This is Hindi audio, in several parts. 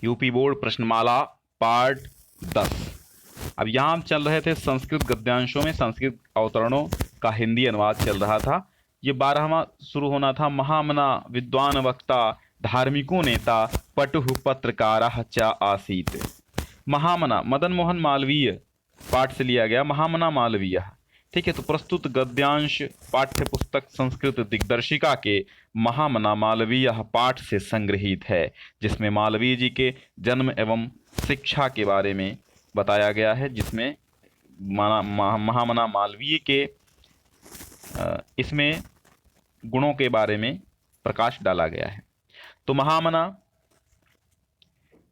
UP board प्रश्नमाला part 10। अब यहाँ हम चल रहे थे संस्कृत गद्यांशों में संस्कृत अवतरणों का हिंदी अनुवाद चल रहा था। ये 12वां शुरू होना था। महामना विद्वान वक्ता धार्मिको नेता पटुः पत्रकारः च आसीत्। महामना मदन मोहन मालवीय पाठ से लिया गया, महामना मालवीय। ठीक है, तो प्रस्तुत गद्यांश पाठ्य पुस्तक संस्कृत दिग्दर्शिका के महामना मालवीय पाठ से संग्रहित है, जिसमें मालवीय जी के जन्म एवं शिक्षा के बारे में बताया गया है, जिसमें महामना मालवीय के इसमें गुणों के बारे में प्रकाश डाला गया है। तो महामना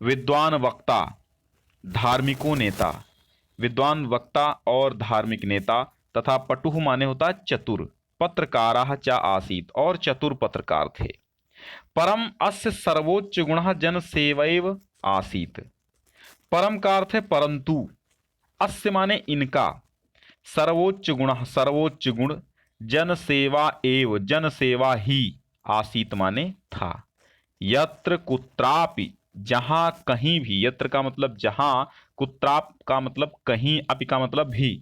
विद्वान वक्ता धार्मिको नेता, विद्वान वक्ता और धार्मिक नेता, तथा पटुः माने होता चतुर, पत्रकारः च आसीत् और चतुर पत्रकार थे। परम अस्य सर्वोच्च गुणः जन सेवैव आसीत्। परम का अर्थ है परंतु, अस्य माने इनका, सर्वोच्च गुणः सर्वोच्च गुण, जन सेवा एव जन सेवा ही, आसीत माने था। यत्र कुत्रापि जहां कहीं भी, यत्र का मतलब जहां, कुत्राप का मतलब कहीं, अपि का मतलब भी,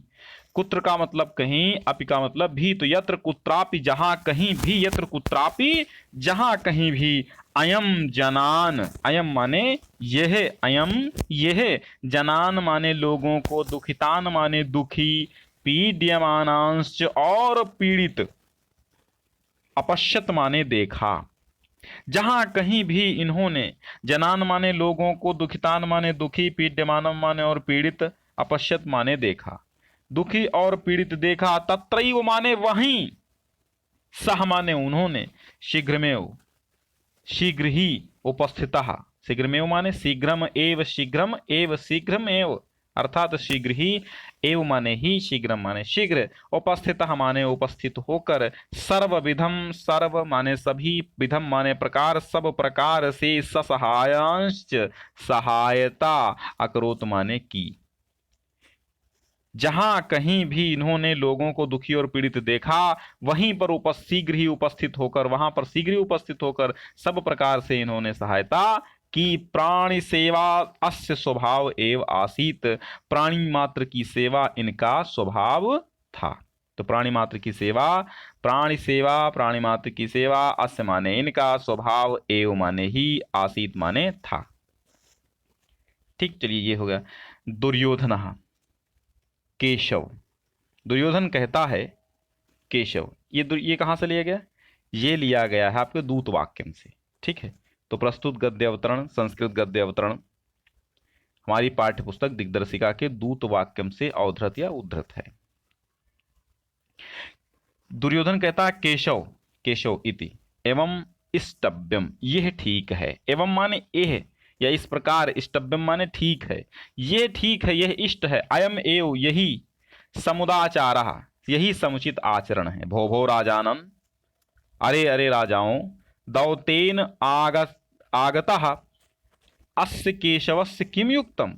कुत्र का मतलब कहीं, अपि का मतलब भी, तो यत्र कुत्रापि जहां कहीं भी, यत्र कुत्रापि जहां कहीं भी, अयम जनान, अयम माने यह, अयम यह, जनान माने लोगों को, दुखितान माने दुखी, पीड्यमानांश्च और पीड़ित, अपश्यत माने देखा। जहां कहीं भी इन्होंने, जनान माने लोगों को, दुखितान माने दुखी, पीड्यमानम माने और पीड़ित, अपश्यत माने देखा, दुखी और पीड़ित देखा, तत्रैव माने वहीं, सह माने उन्होंने, शीघ्रमेव शीघ्र ही, उपस्थितः, शीघ्रमेव माने शीघ्रम एव, शीघ्रम एव शीघ्रमेव, अर्थात शीघ्र ही, एव माने ही, शीघ्रम माने शीघ्र, उपस्थितः माने उपस्थित होकर, सर्वविधम, सर्व माने सभी, विधम माने प्रकार, सब प्रकार से, ससहायांश्च सहायता, अकरोत माने की। जहां कहीं भी इन्होंने लोगों को दुखी और पीड़ित देखा, वहीं पर शीघ्र ही उपस्थित होकर, वहां पर शीघ्र ही उपस्थित होकर सब प्रकार से इन्होंने सहायता की। प्राणी सेवा अस्य स्वभाव एव आसीत, प्राणी मात्र की सेवा इनका स्वभाव था। तो प्राणी मात्र की सेवा, प्राणी सेवा, प्राणी मात्र की सेवा, अस्य माने इनका, स्वभाव एव माने ही, आसीत माने था। ठीक, चलिए ये हो गया। दुर्योधन केशव, दुर्योधन कहता है केशव, ये कहां से लिया गया? ये लिया गया है आपके दूत वाक्यम से। ठीक है, तो प्रस्तुत गद्य अवतरण, संस्कृत गद्य अवतरण हमारी पाठ्य पुस्तक दिग्दर्शिका के दूत वाक्यम से अवधृत या उद्धृत है। दुर्योधन कहता है केशव, केशव इति एवं इष्टव्यम, यह ठीक है। एवं माने यह या इस प्रकार, इष्टव्यम माने ठीक है, ये ठीक है, यह इष्ट है। अयम एव यही, समुदाचारः यही समुचित आचरण है। भो भो राजानन, अरे अरे राजाओं, दौतेन आगतः अस्य केशवस्य किम युक्तम।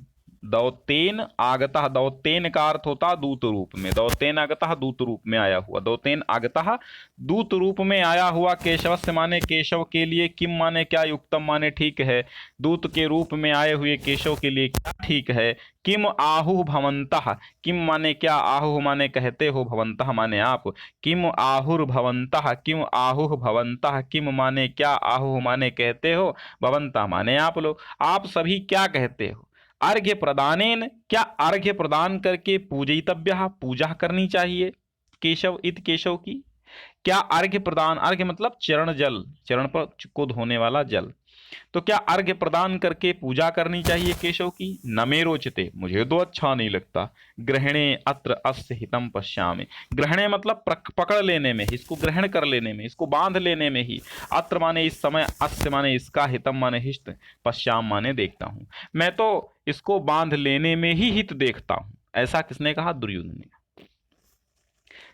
दौतेन आगतः, दौतेन का अर्थ होता दूत रूप में, दौतेन आगतः दूत रूप में आया हुआ, दौतेन आगतः दूत रूप में आया हुआ, केशवस्य माने केशव के लिए, किम माने क्या, युक्तम माने ठीक है, दूत के रूप में आए हुए केशव के लिए क्या ठीक है। किम आहुः भवन्तः, किम माने क्या, आहुः माने कहते हो, भवन्तः माने आप, किम आहुर्भवन्तः, किम आहुः भवन्तः, किम माने क्या, आहुः माने कहते हो, भवन्तः माने आप लोग, आप सभी क्या कहते हो। अर्घ्य प्रदानेन, क्या अर्घ्य प्रदान करके, पूजितव्यः पूजा करनी चाहिए, केशव इत केशव की। क्या अर्घ्य प्रदान, अर्घ्य मतलब चरण जल, चरण पर को धोने वाला जल, तो क्या अर्घ्य प्रदान करके पूजा करनी चाहिए केशव की। न मे रोचते, मुझे तो अच्छा नहीं लगता। ग्रहणे अत्र अस्य हितम पश्यामि, ग्रहणे मतलब पकड़ लेने में, इसको ग्रहण कर लेने में, इसको बांध लेने में ही, अत्र माने इस समय, अस्य माने इसका, हितम माने हित, पश्याम माने देखता हूं, मैं तो इसको बांध लेने में ही हित देखता हूं। ऐसा किसने कहा? दुर्योधन ने।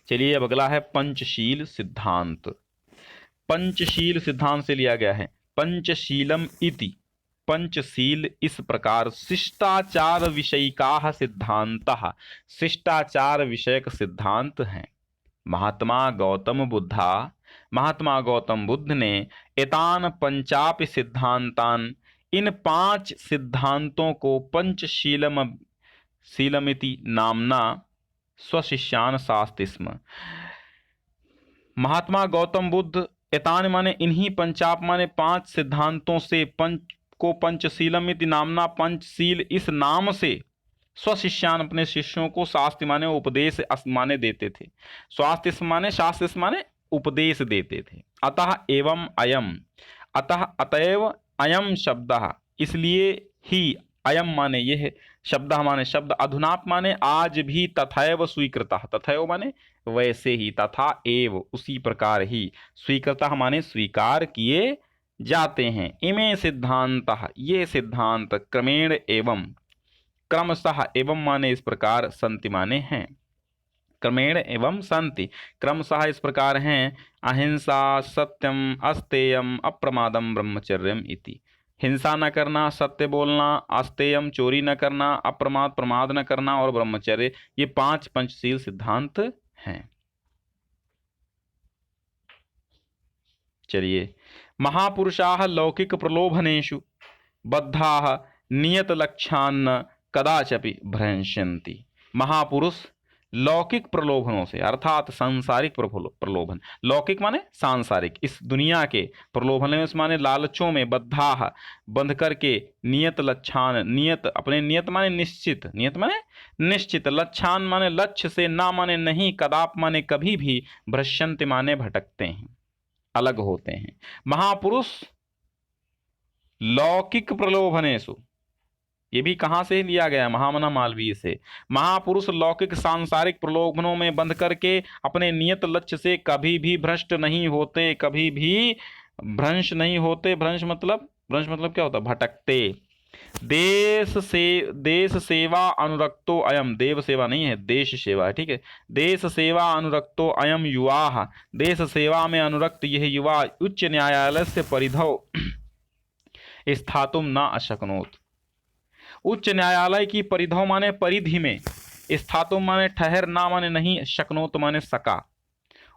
चलिए अब अगला है पंचशील सिद्धांत। पंचशील सिद्धांत से लिया गया है। पंचशीलम इति, पंचशील इस प्रकार, शिष्टाचार विषयिकाः सिद्धांतः, शिष्टाचार विषयक सिद्धांत हैं। महात्मा गौतम बुद्धा, महात्मा गौतम बुद्ध ने एतान पंचापि सिद्धांतान, इन 5 सिद्धांतों को पंचशीलमिति नामना स्वशिष्यान शास्ति स्म। महात्मा गौतम बुद्ध एतान माने इन्हीं पंचाप माने 5 सिद्धांतों से पंचशीलमिति नामना पंचशील इस नाम से स्वशिष्यान अपने शिष्यों को शास्त्र माने उपदेश माने देते थे। स्वास्थ्य माने शास्त्र माने उपदेश देते थे। अतः एवं अयम, अतः अतएव अयम शब्द, इसलिए ही, अयम माने यह, शब्द माने शब्द, अधुनाप माने आज भी, तथैव स्वीकृतः, तथैव माने वैसे ही, तथा एव उसी प्रकार ही, स्वीकृतः माने स्वीकार किए जाते हैं। इमे सिद्धांतः ये सिद्धांत, क्रमेण एवं, क्रमशः, एवं माने इस प्रकार, संति माने हैं, क्रमेण एवं संति, क्रमशः इस प्रकार हैं। अहिंसा, सत्यम, अस्तेयम, अप्रमादम, ब्रह्मचर्यम इति। हिंसा न करना, सत्य बोलना, अस्तेयम चोरी न करना, अप्रमाद प्रमाद न करना और ब्रह्मचर्य, ये 5 पंचशील सिद्धांत हैं। चलिए, महापुरुषाः लौकिक प्रलोभनेषु बद्धाः नियत लक्ष्यान्न कदाचपि भ्रंशन्ति। महापुरुष लौकिक प्रलोभनों से, अर्थात सांसारिक प्रलोभन, लौकिक माने सांसारिक, इस दुनिया के प्रलोभन माने लालचों में, बद्धाः बंध करके, नियत लक्ष्यान, नियत अपने, नियत माने निश्चित, नियत माने निश्चित, लक्ष्यान माने लक्ष्य से, ना माने नहीं, कदाप माने कभी भी, भ्रश्यन्ति माने भटकते हैं, अलग होते हैं। महापुरुष लौकिक प्रलोभनेषु, ये भी कहां से लिया गया, महामना मालवीय से। महापुरुष लौकिक सांसारिक प्रलोभनों में बंध करके अपने नियत लक्ष्य से कभी भी भ्रष्ट नहीं होते, कभी भी भ्रंश नहीं होते। भ्रंश मतलब क्या होता है, भटकते। देश सेवा अनुरक्तो अयम, देव सेवा नहीं है, देश सेवा है, ठीक है। देश सेवा अनुरक्तो अयम युवा, देश सेवा में अनुरक्त यह युवा उच्च न्यायालय से परिधौ स्थातुम न अशक्नोत। उच्च न्यायालय की परिधौ माने परिधि में, स्थातुम माने ठहरना माने नहीं, शक्नोत माने सका।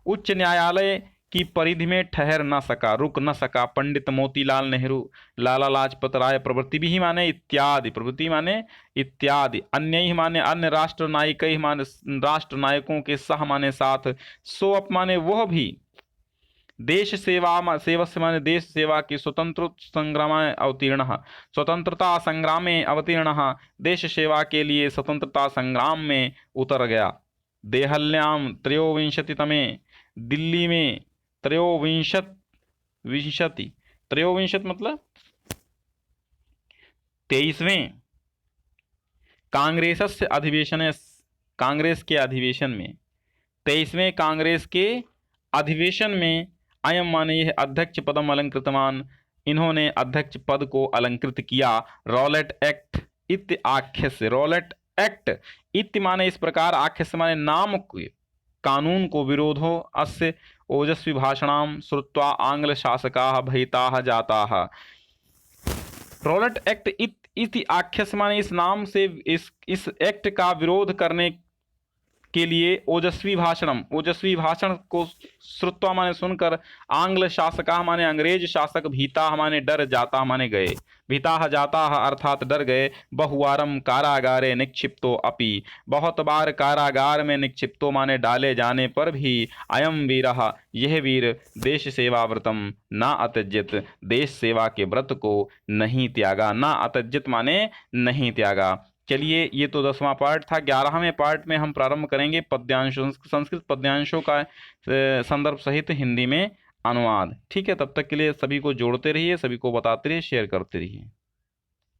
उच्च न्यायालय की परिधि में ठहर न सका, रुक न सका। पंडित मोतीलाल नेहरू, लाला लाजपत राय प्रभृति भी माने इत्यादि, प्रभृति माने इत्यादि, अन्य ही माने अन्य, राष्ट्र नायक ही माने राष्ट्र नायकों के सह माने साथ, सो अप माने वह भी, देश सेवा सेवस्य माने देश सेवा की, स्वतंत्र संग्राम अवतीर्ण, स्वतंत्रता संग्राम में अवतीर्ण, देश सेवा के लिए स्वतंत्रता संग्राम में उतर गया। देहल्याम त्रयोविंशतितमे, दिल्ली में त्रयोविंशति मतलब 23वें कांग्रेसस्य अधिवेशन, कांग्रेस के अधिवेशन में, 23वें कांग्रेस के अधिवेशन में, अयम माने यह अध्यक्ष पदम अलंकृतमान, इन्होंने अध्यक्ष पद को अलंकृत किया। रॉलेट एक्ट इत्य आख्य से, रॉलेट एक्ट इत्य माने इस प्रकार, आख्य से माने नाम के कानून को, विरोधो अस्य ओजस्वी भाषणाम श्रुत्वा आंग्ल शासकाः भयिताः जाताः। रॉलेट एक्ट इति आख्य से माने इस नाम से, इस एक्ट का विरोध करने के लिए, ओजस्वी भाषण को श्रुत्वा माने सुनकर, आंग्ल शासका माने अंग्रेज शासक, भीता माने डर, जाता माने गए, भीता जाता अर्थात डर गए। बहुवारम कारागारे निक्षिप्तो अपि, बहुत बार कारागार में निक्षिप्तो माने डाले जाने पर भी, अयम वीरः यह वीर, देश सेवा व्रतम ना अत्यजित, देश सेवा के व्रत को नहीं त्यागा, ना अत्यजित माने नहीं त्यागा। चलिए, ये तो 10वां पार्ट था। 11वें पार्ट में हम प्रारंभ करेंगे पद्यांशों, संस्कृत पद्यांशों का संदर्भ सहित हिंदी में अनुवाद। ठीक है, तब तक के लिए सभी को जोड़ते रहिए, सभी को बताते रहिए, शेयर करते रहिए।